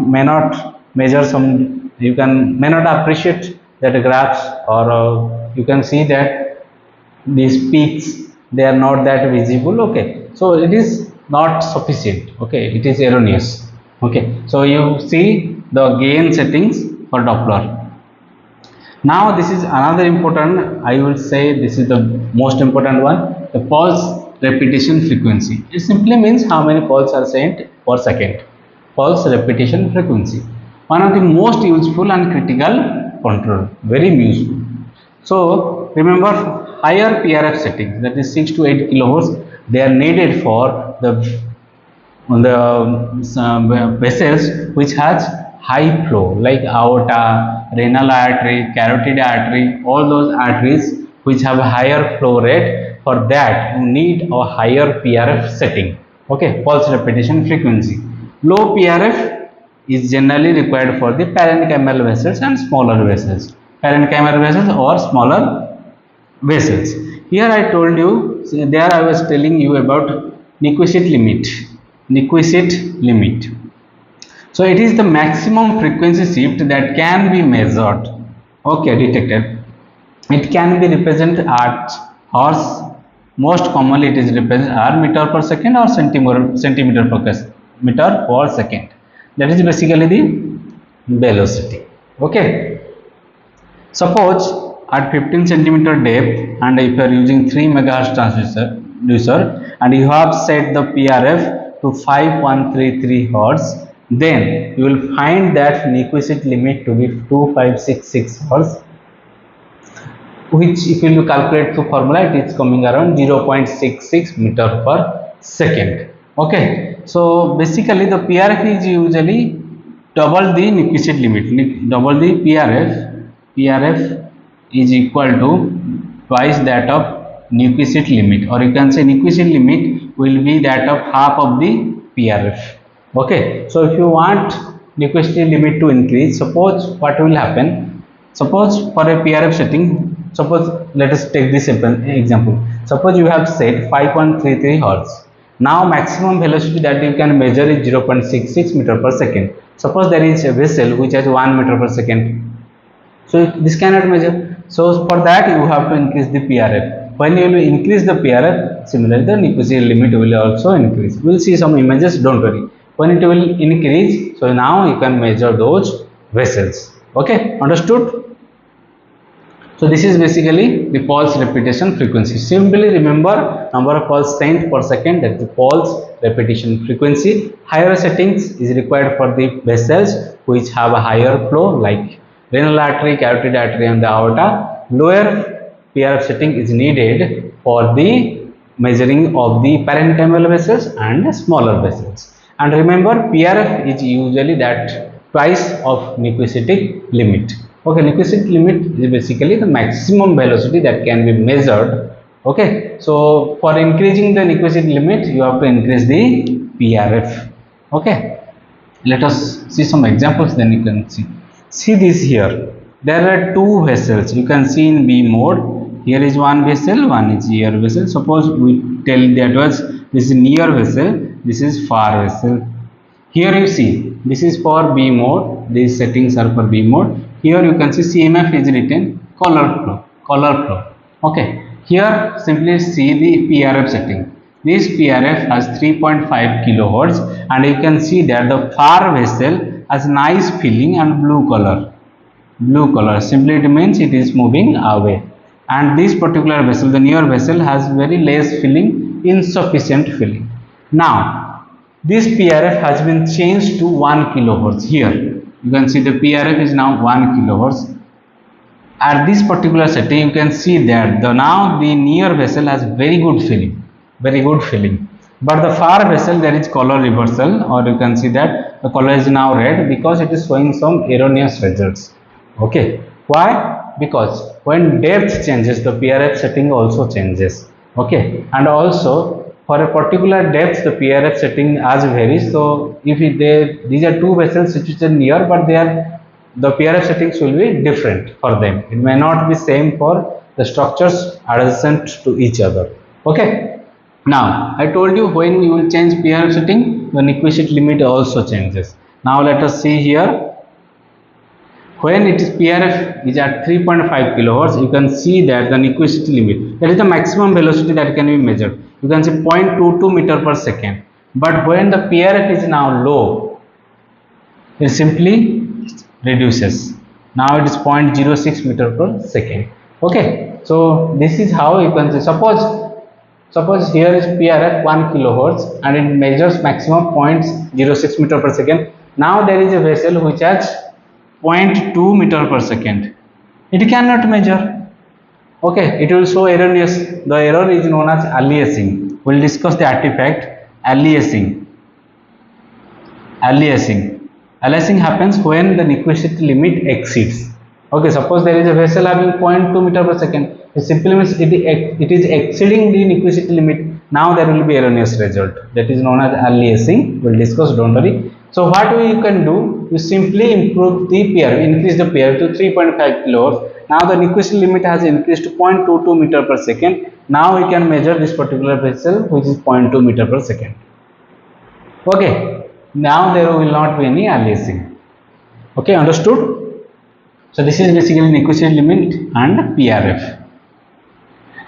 may not measure some, may not appreciate that graphs, or you can see that these peaks, they are not that visible. Okay, so it is not sufficient. Okay, it is erroneous. Okay, so you see the gain settings for Doppler. Now this is another important, I will say this is the most important one, the pulse repetition frequency. It simply means how many pulses are sent per second. Pulse repetition frequency, one of the most useful and critical control, very useful. So remember, higher PRF settings, that is 6 to 8 kilohertz, they are needed for the vessels which has high flow, like aorta, renal artery, carotid artery, all those arteries which have a higher flow rate. For that you need a higher PRF setting. Okay, pulse repetition frequency. Low PRF is generally required for the parenchymal vessels and smaller vessels. Parenchymal vessels or smaller vessels. Here I told you, there I was telling you about nyquist limit. Nyquist limit. So it is the maximum frequency shift that can be measured. Okay, detected. It can be represented at hertz. Most commonly it is represented as meter per second or centimeter per second. That is basically the velocity. Okay. Suppose at 15 centimeter depth, and if you are using 3 megahertz transducer, and you have set the PRF to 5133 hertz, then you will find that nyquist limit to be 2566 hertz, which if you calculate through formula, it is coming around 0.66 meter per second. Okay, so basically the PRF is usually double the nyquist limit. Double the PRF is equal to twice that of nyquist limit, or you can say nyquist limit will be that of half of the PRF. Okay, so if you want nyquist limit to increase, suppose what will happen, suppose for a PRF setting, suppose let us take this example. Suppose you have set 5.33 hertz. Now maximum velocity that you can measure is 0.66 meter per second. Suppose there is a vessel which has 1 meter per second So this cannot measure. So for that you have to increase the PRF. When you will increase the PRF, similarly the nyquist limit will also increase. We will see some images, don't worry. When it will increase, so now you can measure those vessels. Okay, understood? So this is basically the pulse repetition frequency. Simply remember number of pulse sent per second, that is the pulse repetition frequency. Higher settings is required for the vessels which have a higher flow like renal artery, carotid artery and the aorta. Lower PRF setting is needed for the measuring of the parenchymal vessels and smaller vessels. And remember PRF is usually that twice of nyquistic limit. Okay, nyquistic limit is basically the maximum velocity that can be measured. Okay, so for increasing the nyquistic limit, you have to increase the PRF. Okay, let us see some examples, then you can see. See this here. There are two vessels. You can see in B mode. Here is one vessel, one is near vessel. Suppose we tell that was this is near vessel, this is far vessel. Here you see this is for B mode. These settings are for B mode. Here you can see CMF is written color flow. Okay. Here simply see the PRF setting. This PRF has 3.5 kilohertz, and you can see that the far vessel has nice filling and blue color. Blue color simply it means it is moving away, and this particular vessel, the near vessel, has very less filling, insufficient filling. Now this PRF has been changed to 1 kilohertz. Here you can see the PRF is now 1 kilohertz. At this particular setting you can see that now the near vessel has very good filling, but the far vessel there is color reversal, or you can see that the color is now red because it is showing some erroneous results. Okay, why? Because when depth changes, the PRF setting also changes. Okay, and also for a particular depth the PRF setting as varies. So if these are two vessels situated near, but the PRF settings will be different for them. It may not be same for the structures adjacent to each other. Okay, now I told you when you will change PRF setting, the nyquist limit also changes. Now let us see here. When it is PRF is at 3.5 kilohertz, you can see that the nyquist limit, that is the maximum velocity that can be measured. You can see 0.22 meter per second. But when the PRF is now low, it simply reduces. Now it is 0.06 meter per second. Okay, so this is how you can see. Suppose here is PRF 1 kilohertz and it measures maximum 0.06 meter per second. Now there is a vessel which has 0.2 meter per second. It cannot measure. Okay, it will show erroneous. The error is known as aliasing. We will discuss the artifact aliasing. Aliasing happens when the nyquist limit exceeds. Okay, suppose there is a vessel having 0.2 meter per second. It simply means it is exceeding the nyquist limit. Now there will be erroneous result. That is known as aliasing. We will discuss, don't worry. So what you can do, you simply improve the PRF, increase the PRF to 3.5 kilohertz. Now the nyquist limit has increased to 0.22 meter per second. Now we can measure this particular vessel which is 0.2 meter per second. Okay, now there will not be any aliasing. Okay, understood? So this is basically nyquist limit and PRF.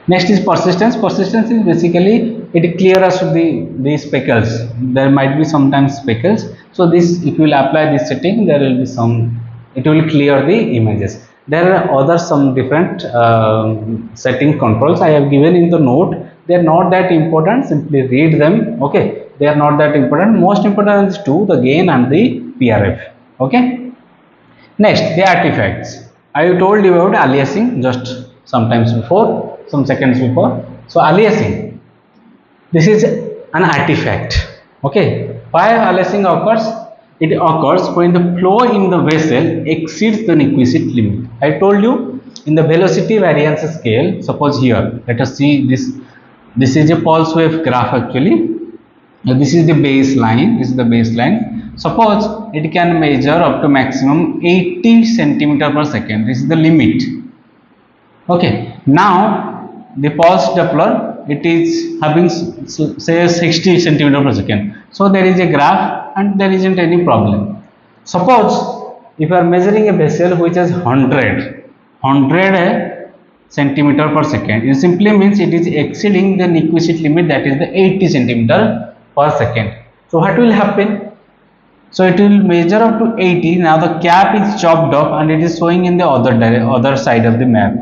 Next is persistence. Persistence is basically it clears the speckles. There might be sometimes speckles. So this, if you will apply this setting, there will be some. It will clear the images. There are other some different setting controls I have given in the note. They are not that important. Simply read them. Okay, they are not that important. Most important is two: the gain and the PRF. Okay. Next, the artifacts. I told you about aliasing just sometimes before, some seconds before. So aliasing, this is an artifact. Okay, why aliasing occurs? It occurs when the flow in the vessel exceeds the nyquist limit. I told you in the velocity variance scale. Suppose here, let us see this. This is a pulse wave graph actually. This is the baseline. This is the baseline. Suppose it can measure up to maximum 80 centimeter per second. This is the limit. Okay, now the pulse Doppler, it is having say 60 centimeter per second. So there is a graph and there isn't any problem. Suppose if you are measuring a vessel which has 100 centimeter per second, it simply means it is exceeding the nyquist limit, that is the 80 centimeter per second. So what will happen? So it will measure up to 80. Now the cap is chopped off and it is showing in the other side of the map.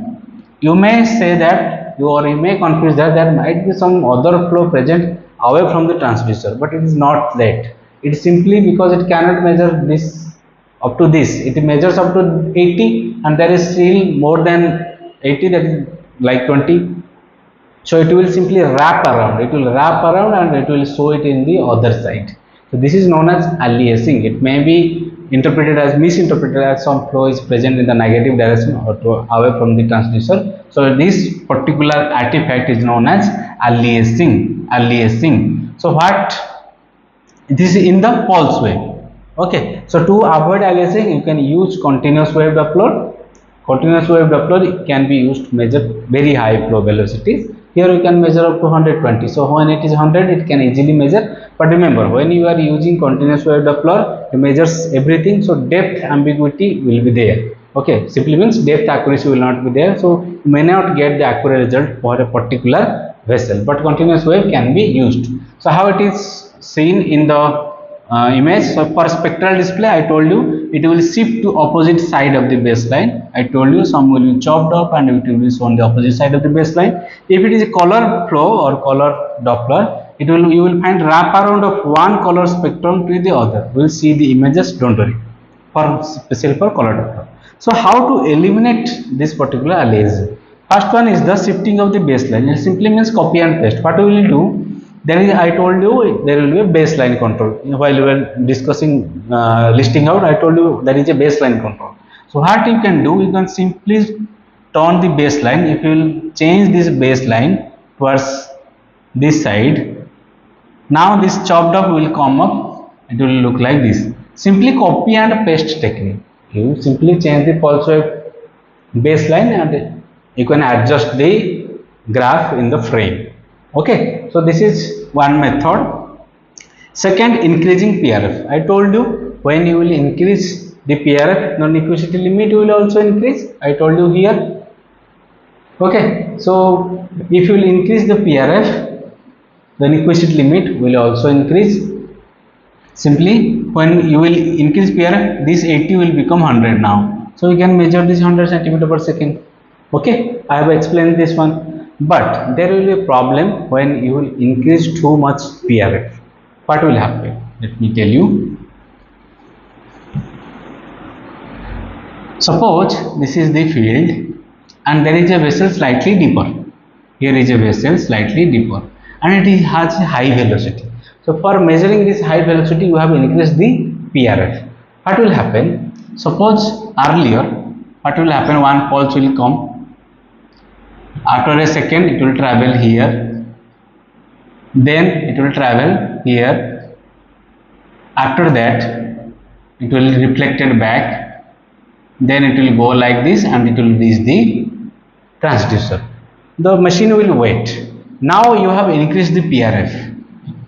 You may say that you may confuse that there might be some other flow present away from the transducer, but it is not that. It is simply because it cannot measure this up to this. It measures up to 80 and there is still more than 80, that is like 20. So it will simply wrap around. It will wrap around and it will show it in the other side. So this is known as aliasing. It may be misinterpreted as some flow is present in the negative direction or away from the transducer. So this particular artifact is known as aliasing. So what? This is in the pulse wave. Okay. So to avoid aliasing, you can use continuous wave Doppler. Continuous wave Doppler can be used to measure very high flow velocities. Here you can measure up to 120. So when it is 100, it can easily measure. But remember, when you are using continuous wave Doppler, it measures everything. So depth ambiguity will be there. Okay, simply means depth accuracy will not be there. So you may not get the accurate result for a particular vessel. But continuous wave can be used. So how it is seen in the image? So for spectral display, I told you it will shift to opposite side of the baseline. I told you some will be chopped up and it will be on the opposite side of the baseline. If it is a color flow or color Doppler, you will find wraparound of one color spectrum to the other. We will see the images, don't worry, special for color Doppler. So how to eliminate this particular aliasing? First one is the shifting of the baseline. It simply means copy and paste. What we will do? I told you there will be a baseline control. While we were discussing listing out, I told you there is a baseline control. So what you can do, you can simply turn the baseline. If you will change this baseline towards this side, now this chopped up will come up. It will look like this. Simply copy and paste technique. You simply change the pulse wave baseline and you can adjust the graph in the frame. Okay, so this is one method. Second, increasing PRF. I told you when you will increase the PRF, the nyquist limit will also increase. I told you here. Okay, so if you will increase the PRF, the nyquist limit will also increase. Simply when you will increase PRF, this 80 will become 100 now. So you can measure this 100 centimeter per second. Okay, I have explained this one. But there will be a problem when you will increase too much PRF. What will happen? Let me tell you. Suppose this is the field and there is a vessel slightly deeper. Here is a vessel slightly deeper and it has a high velocity. So for measuring this high velocity, you have increased the PRF. What will happen? Suppose earlier, what will happen? One pulse will come. After a second, it will travel here. Then it will travel here. After that, it will be reflected back. Then it will go like this and it will reach the transducer. The machine will wait. Now you have increased the PRF.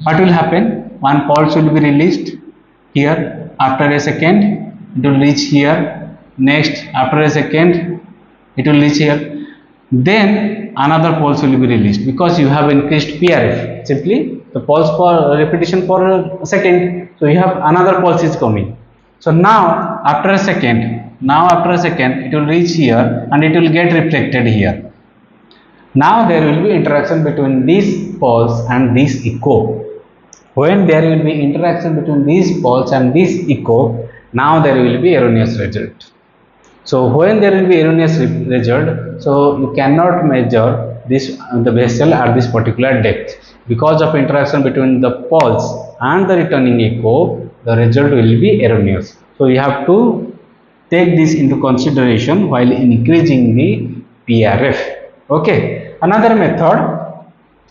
What will happen? One pulse will be released here. After a second, it will reach here. Next, after a second, it will reach here. Then another pulse will be released because you have increased PRF. Simply the pulse for repetition for a second. So you have another pulse is coming. So now after a second, it will reach here and it will get reflected here. Now there will be interaction between this pulse and this echo. When there will be interaction between this pulse and this echo, now there will be erroneous result. So when there will be erroneous result, so you cannot measure the vessel at this particular depth because of interaction between the pulse and the returning echo. The result will be erroneous. So you have to take this into consideration while increasing the PRF. Okay. Another method,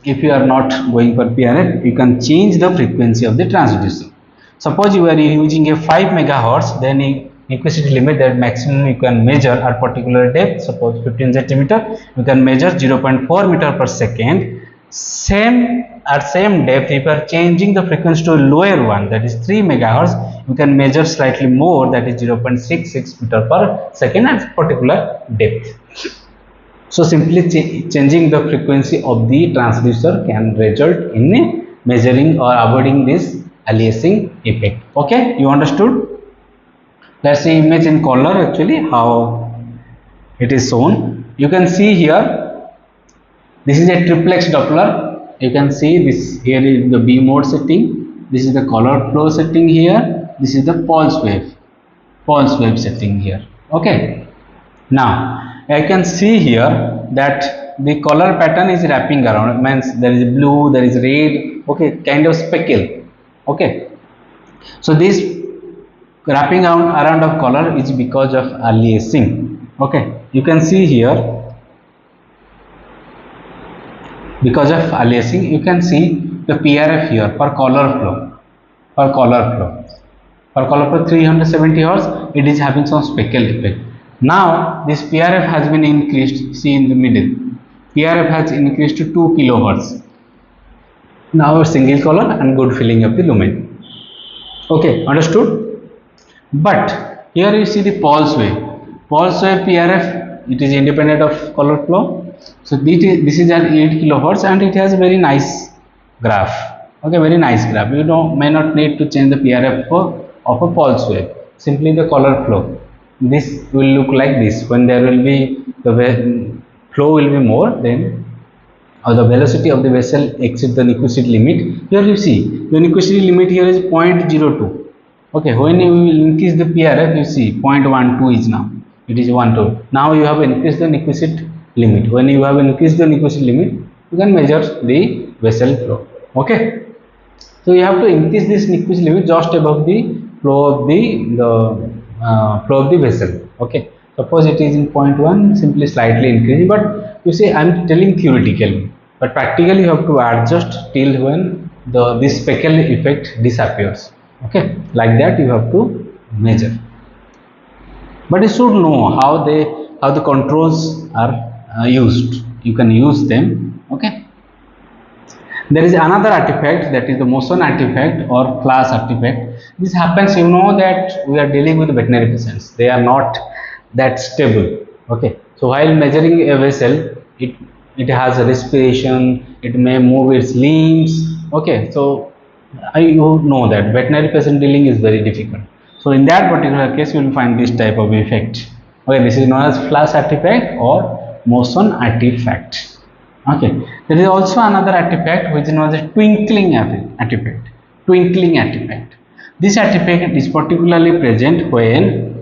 if you are not going for PRF, you can change the frequency of the transducer. Suppose you are using a 5 megahertz, then nyquist limit that maximum you can measure at particular depth, suppose 15 centimeter, you can measure 0.4 meter per second. Same depth, if you are changing the frequency to a lower one, that is 3 megahertz, you can measure slightly more, that is 0.66 meter per second at particular depth. So simply changing the frequency of the transducer can result in measuring or avoiding this aliasing effect. Okay, you understood? Let's see image in color actually how it is shown. You can see here, this is a triplex Doppler. You can see this, here is the B mode setting, this is the color flow setting here, this is the pulse wave setting here. Okay, now I can see here that the color pattern is wrapping around, means there is blue, there is red, okay, kind of speckle. Okay, so this wrapping around of color is because of aliasing. Okay, you can see here, because of aliasing you can see the PRF here per color flow, per color flow 370 hertz, it is having some speckle effect. Now this PRF has been increased, see in the middle, PRF has increased to 2 kilohertz. Now a single color and good filling of the lumen. Okay, understood? But here you see the pulse wave PRF, it is independent of color flow. So this is an 8 kilohertz and it has a very nice graph. Okay, very nice graph. You may not need to change the PRF of a pulse wave. Simply the color flow. This will look like this. When there will be the flow will be more, then or the velocity of the vessel exceeds the nyquist limit. Here you see the nyquist limit here is 0.02. Okay, when you will increase the PRF, you see 0.12 is now. It is 12. Now you have increased the nyquist limit. When you have increased the nyquist limit, you can measure the vessel flow. Okay, so you have to increase this nyquist limit just above the flow of the vessel. Okay, suppose it is in 0.1, simply slightly increase. But you see, I am telling theoretically, but practically you have to adjust till when this speckle effect disappears. Okay, like that you have to measure. But you should know how the controls are used. You can use them. Okay, there is another artifact, that is the motion artifact or class artifact. This happens, you know, that we are dealing with veterinary patients, they are not that stable. Okay, so while measuring a vessel, it has a respiration, it may move its limbs. Okay, so you know that veterinary patient dealing is very difficult. So in that particular case you will find this type of effect. Okay, this is known as flash artifact or motion artifact. Okay, there is also another artifact which is known as a twinkling artifact. This artifact is particularly present when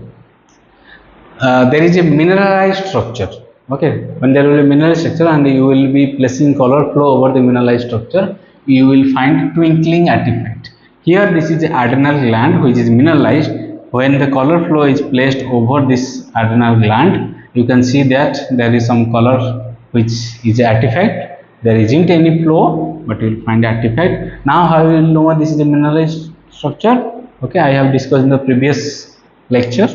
there is a mineralized structure. Okay, when there will be mineralized structure and you will be placing color flow over the mineralized structure, you will find twinkling artifact. Here this is the adrenal gland which is mineralized. When the color flow is placed over this adrenal gland, you can see that there is some color which is artifact. There isn't any flow, but you will find artifact. Now how you will know this is a mineralized structure? Okay, I have discussed in the previous lecture.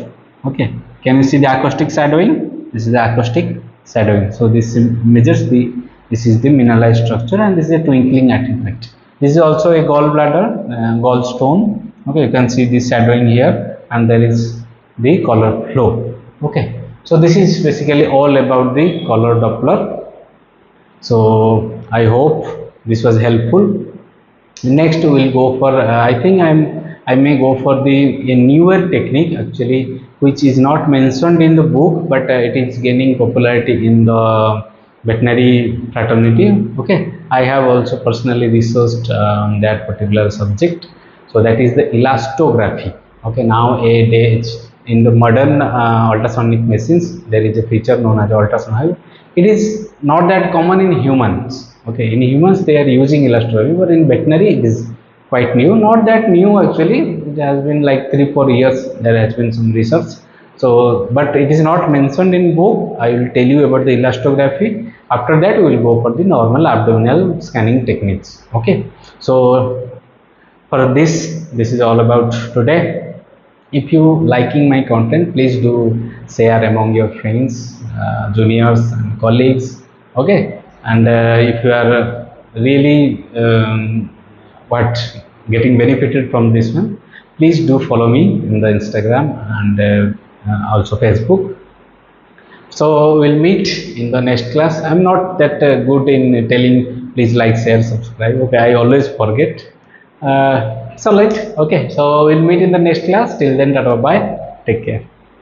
Okay, can you see the acoustic shadowing? This is the acoustic shadowing. So this measures this is the mineralized structure and this is a twinkling artifact. This is also a gallbladder, gallstone. Okay, you can see the shadowing here and there is the color flow. Okay, so this is basically all about the color Doppler. So I hope this was helpful. Next we will go for I think I may go for a newer technique actually, which is not mentioned in the book, but it is gaining popularity in the veterinary fraternity. Okay, I have also personally researched on that particular subject. So that is the elastography. Okay, nowadays in the modern ultrasonic machines there is a feature known as ultrasonography. It is not that common in humans. Okay, in humans they are using elastography, but in veterinary it is quite new. Not that new actually, it has been like 3-4 years there has been some research. So but it is not mentioned in book. I will tell you about the elastography. After that we will go for the normal abdominal scanning techniques. Okay, so for this is all about today. If you liking my content, please do share among your friends, juniors and colleagues. Okay, and if you are really what getting benefited from this one, please do follow me in the Instagram and also Facebook. So we'll meet in the next class. I'm not that good in telling please like, share, subscribe. Okay, I always forget. It's alright. Okay, so we'll meet in the next class. Till then, bye. Take care.